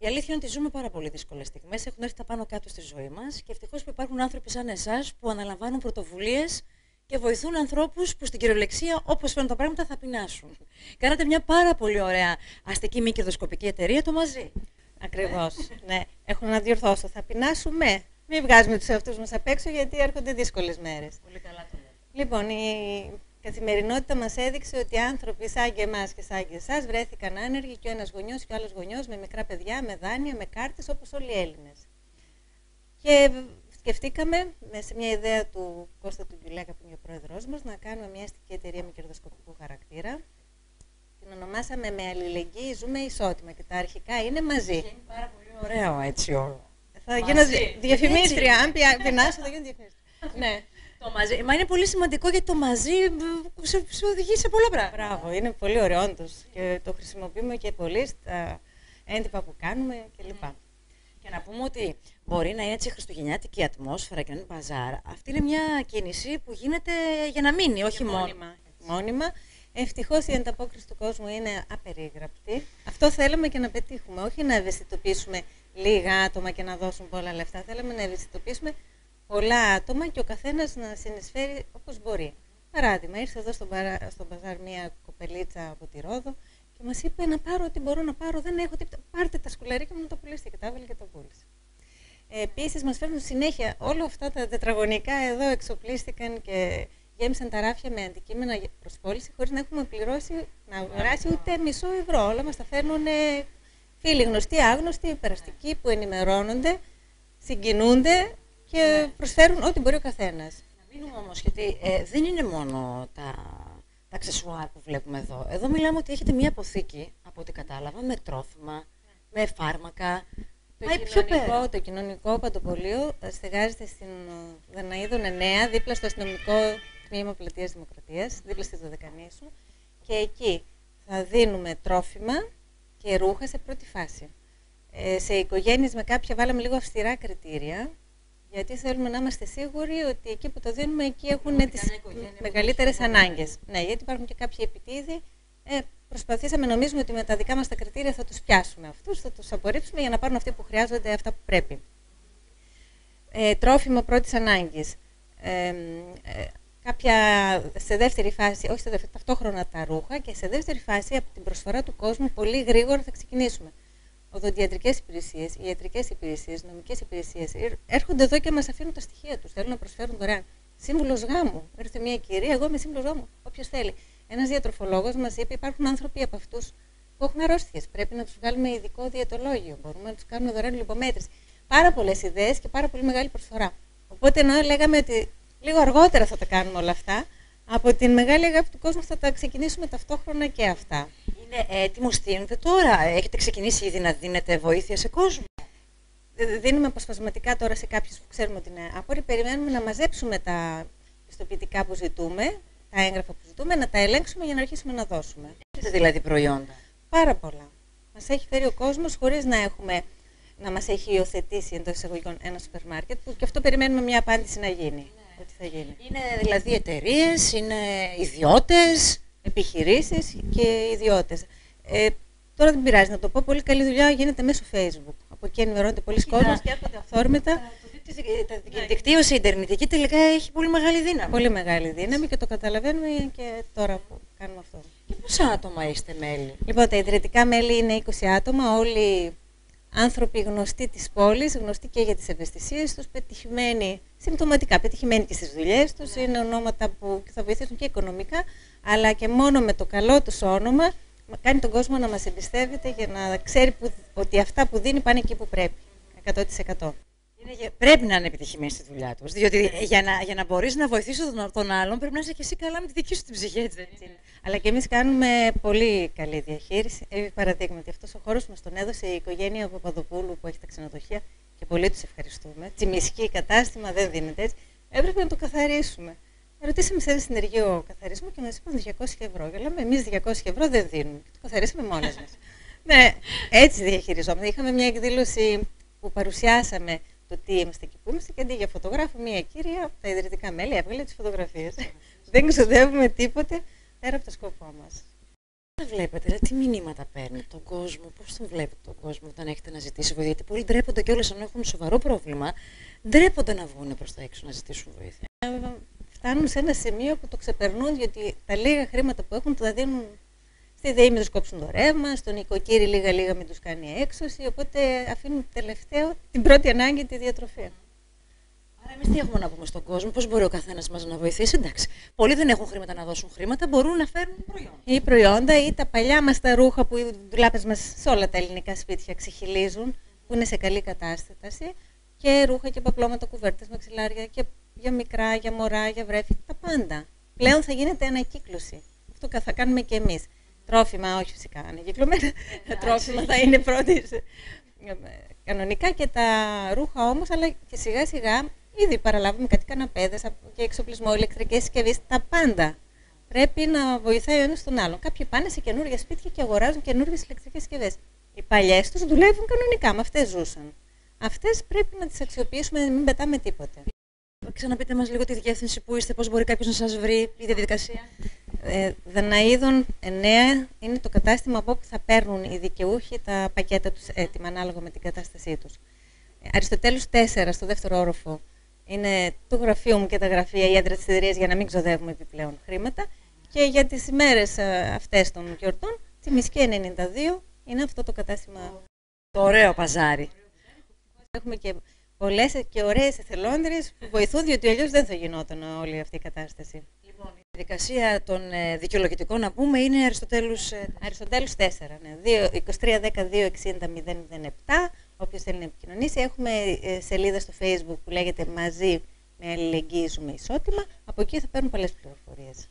Η αλήθεια είναι ότι ζούμε πάρα πολύ δύσκολες στιγμές. Έχουν έρθει τα πάνω κάτω στη ζωή μας και ευτυχώς που υπάρχουν άνθρωποι σαν εσάς που αναλαμβάνουν πρωτοβουλίες και βοηθούν ανθρώπους που στην κυριολεξία, όπως φαίνουν τα πράγματα, θα πεινάσουν. Κάνατε μια πάρα πολύ ωραία αστική μη κερδοσκοπική εταιρεία, το Μαζί. Ακριβώς. Ναι, έχω να διορθώσω. Θα πεινάσουμε. Μην βγάζουμε τους εαυτούς μας απ' έξω, γιατί έρχονται δύσκολες μέρες. Πολύ καλά το λέτε. Λοιπόν, η καθημερινότητα μας έδειξε ότι άνθρωποι σαν και εμάς και σαν και εσάς βρέθηκαν άνεργοι, και ο ένας γονιός και ο άλλος γονιός, με μικρά παιδιά, με δάνεια, με κάρτες, όπως όλοι οι Έλληνες. Και σκεφτήκαμε, σε μια ιδέα του Κώστα του Γκυλάκα, που είναι ο πρόεδρός μας, να κάνουμε μια αστική εταιρεία με κερδοσκοπικού χαρακτήρα. Την ονομάσαμε «Με αλληλεγγύη ζούμε ισότιμα» και τα αρχικά είναι «Μαζί». Είναι πάρα πολύ ωραίο έτσι όλο. Θα γίνω διαφημίστρια. Αν πεινάσω, θα γίνω διαφημίστρια. Ναι. Το Μαζί. Μα είναι πολύ σημαντικό, γιατί το Μαζί σε οδηγεί σε πολλά πράγματα. Μπράβο, είναι πολύ ωραίο όντως. Και το χρησιμοποιούμε και πολύ στα έντυπα που κάνουμε κλπ. Και να πούμε ότι μπορεί να είναι έτσι χριστουγεννιάτικη ατμόσφαιρα και να είναι μπαζάρ. Αυτή είναι μια κίνηση που γίνεται για να μείνει, όχι μόνιμα. Ευτυχώς η ανταπόκριση του κόσμου είναι απερίγραπτη. Αυτό θέλαμε και να πετύχουμε. Όχι να ευαισθητοποιήσουμε λίγα άτομα και να δώσουν πολλά λεφτά. Θέλαμε να ευαισθητοποιήσουμε πολλά άτομα και ο καθένας να συνεισφέρει όπως μπορεί. Παράδειγμα, ήρθε εδώ στο μπαζάρ μια κοπελίτσα από τη Ρόδο και μας είπε να πάρω ό,τι μπορώ να πάρω. Δεν έχω τίποτα. Πάρτε τα σκουλαρίκια μου να το πουλήσετε. Και τα έβαλε και το πούλησε. Επίσης, μας φέρνουν συνέχεια όλα αυτά τα τετραγωνικά εδώ, εξοπλίστηκαν και γέμισαν τα ράφια με αντικείμενα προς πώληση, χωρίς να έχουμε πληρώσει, να αγοράσει ούτε μισό ευρώ. Όλα μας τα φέρνουν φίλοι, γνωστοί, άγνωστοι, περαστικοί, που ενημερώνονται, συγκινούνται και προσφέρουν ό,τι μπορεί ο καθένας. Να μείνουμε όμως, γιατί δεν είναι μόνο τα αξεσουάρ που βλέπουμε εδώ. Εδώ μιλάμε ότι έχετε μια αποθήκη, από ό,τι κατάλαβα, με τρόφιμα, με φάρμακα. Το κοινωνικό παντοπολείο στεγάζεται στην Δαναίδων 9, δίπλα στο αστυνομικό τμήμα Πλατείας Δημοκρατίας, δίπλα στη Δωδεκανήσου. Και εκεί θα δίνουμε τρόφιμα και ρούχα σε πρώτη φάση. Σε οικογένειες με κάποια βάλαμε λίγο αυστηρά κριτήρια, γιατί θέλουμε να είμαστε σίγουροι ότι εκεί που το δίνουμε, εκεί έχουν τις μεγαλύτερες ανάγκες. Ναι, γιατί υπάρχουν και κάποιοι επιτίδοι. Προσπαθήσαμε, νομίζουμε ότι με τα δικά μας τα κριτήρια θα τους πιάσουμε αυτούς, θα τους απορρίψουμε για να πάρουν αυτοί που χρειάζονται αυτά που πρέπει. Τρόφιμο πρώτης ανάγκης. Κάποια σε δεύτερη φάση, όχι σε δεύτερη, ταυτόχρονα τα ρούχα, και σε δεύτερη φάση από την προσφορά του κόσμου πολύ γρήγορα θα ξεκινήσουμε. Οδοντιατρικές υπηρεσίες, ιατρικές υπηρεσίες, νομικές υπηρεσίες έρχονται εδώ και μας αφήνουν τα στοιχεία τους. Θέλουν να προσφέρουν δωρεάν. Σύμβουλος γάμου. Έρθε μια κυρία, εγώ είμαι σύμβουλος γάμου. Όποιος θέλει. Ένας διατροφολόγος μας είπε: υπάρχουν άνθρωποι από αυτούς που έχουν αρρώστιες. Πρέπει να τους βγάλουμε ειδικό διαιτολόγιο. Μπορούμε να τους κάνουμε δωρεάν λιπομέτρηση. Πάρα πολλές ιδέες και πάρα πολύ μεγάλη προσφορά. Οπότε, ενώ λέγαμε ότι λίγο αργότερα θα τα κάνουμε όλα αυτά, από την μεγάλη αγάπη του κόσμου θα τα ξεκινήσουμε ταυτόχρονα και αυτά. Είναι έτοιμο, στείνετε τώρα? Έχετε ξεκινήσει ήδη να δίνετε βοήθεια σε κόσμο? Δίνουμε αποσπασματικά τώρα σε κάποιους που ξέρουμε ότι είναι άποροι. Περιμένουμε να μαζέψουμε τα πιστοποιητικά που ζητούμε, τα έγγραφα που ζητούμε, να τα ελέγξουμε για να αρχίσουμε να δώσουμε. Έχετε δηλαδή προϊόντα? Πάρα πολλά. Μας έχει φέρει ο κόσμος χωρίς να μας έχει υιοθετήσει εντός εισαγωγικών ένα σούπερ μάρκετ, που και αυτό περιμένουμε μια απάντηση να γίνει. Ότι θα γίνει. Είναι δηλαδή εταιρείες, είναι ιδιώτες, επιχειρήσεις και ιδιώτες. Τώρα δεν πειράζει να το πω, πολύ καλή δουλειά γίνεται μέσω Facebook. Από εκεί ενημερώνεται πολλοί κόσμος και έρχονται αυθόρμητα. Η δικτύωση ιντερνετική τελικά έχει πολύ μεγάλη δύναμη. Πολύ μεγάλη δύναμη και το καταλαβαίνουμε και τώρα που κάνουμε αυτό. Και πόσα άτομα είστε μέλη? Λοιπόν, τα ιδρυτικά μέλη είναι 20 άτομα, όλοι άνθρωποι γνωστοί της πόλης, γνωστοί και για τις ευαισθησίες τους, πετυχημένοι συμπτωματικά, πετυχημένοι και στις δουλειές τους. Είναι ονόματα που θα βοηθήσουν και οικονομικά, αλλά και μόνο με το καλό τους όνομα κάνει τον κόσμο να μας εμπιστεύεται για να ξέρει ότι αυτά που δίνει πάνε εκεί που πρέπει. 100%. Πρέπει να είναι επιτυχημένοι στη δουλειά τους. Διότι για να μπορείς να βοηθήσεις τον άλλον, πρέπει να είσαι και εσύ καλά με τη δική σου την ψυχή. Έτσι. Αλλά και εμείς κάνουμε πολύ καλή διαχείριση. Παραδείγματι, αυτός ο χώρος μας τον έδωσε η οικογένεια Παπαδοπούλου που έχει τα ξενοδοχεία και πολύ τους ευχαριστούμε. Τσιμισκή κατάστημα, δεν δίνεται έτσι. Έπρεπε να το καθαρίσουμε. Ρωτήσαμε σε ένα συνεργείο καθαρισμού και μας είπαν 200 ευρώ. Και λέμε: εμείς 200 ευρώ δεν δίνουμε. Και το καθαρίσαμε μόνες μας. Ναι, έτσι διαχειριζόμαστε. Είχαμε μια εκδήλωση που παρουσιάσαμε το τι είμαστε και που είμαστε, και αντί για φωτογράφο, μια κύρια από τα ιδρυτικά μέλη έβγαλε τις φωτογραφίες. Δεν ξοδεύουμε τίποτε πέρα από το σκοπό μας. Τα βλέπετε, δηλαδή, τι μηνύματα παίρνει τον κόσμο, πώς τον βλέπετε τον κόσμο όταν έχετε να ζητήσει βοήθεια? Γιατί πολλοί ντρέπονται κιόλας, αν έχουν σοβαρό πρόβλημα, ντρέπονται να βγουν προς τα έξω να ζητήσουν βοήθεια. Φτάνουν σε ένα σημείο που το ξεπερνούν, γιατί τα λίγα χρήματα που έχουν τα δίνουν στη ΔΕΗ, μην τους κόψουν το ρεύμα, στον οικοκύρη λίγα-λίγα μην τους κάνει έξωση, οπότε αφήνουν τελευταίο την πρώτη ανάγκη, τη διατροφή. Άρα, εμείς τι έχουμε να πούμε στον κόσμο, πώς μπορεί ο καθένας μας να βοηθήσει? Εντάξει, πολλοί δεν έχουν χρήματα να δώσουν χρήματα, μπορούν να φέρουν προϊόντα. Ή προϊόντα, ή τα παλιά μας τα ρούχα που οι ντουλάπες μας σε όλα τα ελληνικά σπίτια ξεχυλίζουν, που είναι σε καλή κατάσταση, και ρούχα και παπλώματα, κουβέρτες, μαξιλάρια, και για μικρά, για μωρά, για βρέφη, τα πάντα. Πλέον θα γίνεται ανακύκλωση. Αυτό θα κάνουμε και εμείς. Τρόφιμα, όχι φυσικά ανακυκλωμένα. Τα τρόφιμα θα είναι πρώτη κανονικά, και τα ρούχα όμως, αλλά και σιγά σιγά ήδη παραλάβουμε κάτι καναπέδες και εξοπλισμό, ηλεκτρικές συσκευές, τα πάντα. Πρέπει να βοηθάει ο ένας τον άλλον. Κάποιοι πάνε σε καινούργια σπίτια και αγοράζουν καινούργιες ηλεκτρικές συσκευές. Οι παλιές τους δουλεύουν κανονικά, με αυτές ζούσαν. Αυτές πρέπει να τις αξιοποιήσουμε, να μην πετάμε τίποτε. Ξαναπείτε μας λίγο τη διεύθυνση που είστε, πώς μπορεί κάποιος να σας βρει, η διαδικασία. Δαναίδων 9 είναι το κατάστημα από όπου θα παίρνουν οι δικαιούχοι τα πακέτα τους έτοιμα, ανάλογα με την κατάστασή τους. Αριστοτέλους 4, στο δεύτερο όροφο, είναι το γραφείο μου και τα γραφεία, η έδρα της εταιρείας, για να μην ξοδεύουμε επιπλέον χρήματα. Και για τις ημέρες αυτές των γιορτών, τη Μισκή 92 είναι αυτό το κατάστημα. Το ωραίο παζάρι. Έχουμε και πολλές και ωραίες εθελόντριες που βοηθούν, διότι αλλιώς δεν θα γινόταν όλη αυτή η κατάσταση. Λοιπόν, η διαδικασία των δικαιολογητικών, να πούμε, είναι Αριστοτέλους 4, ναι. 2310-260-007. Όποιος θέλει να επικοινωνήσει. Έχουμε σελίδα στο Facebook που λέγεται «Μαζί με αλληλεγγύη ζούμε ισότιμα». Από εκεί θα παίρνουν πολλές πληροφορίες.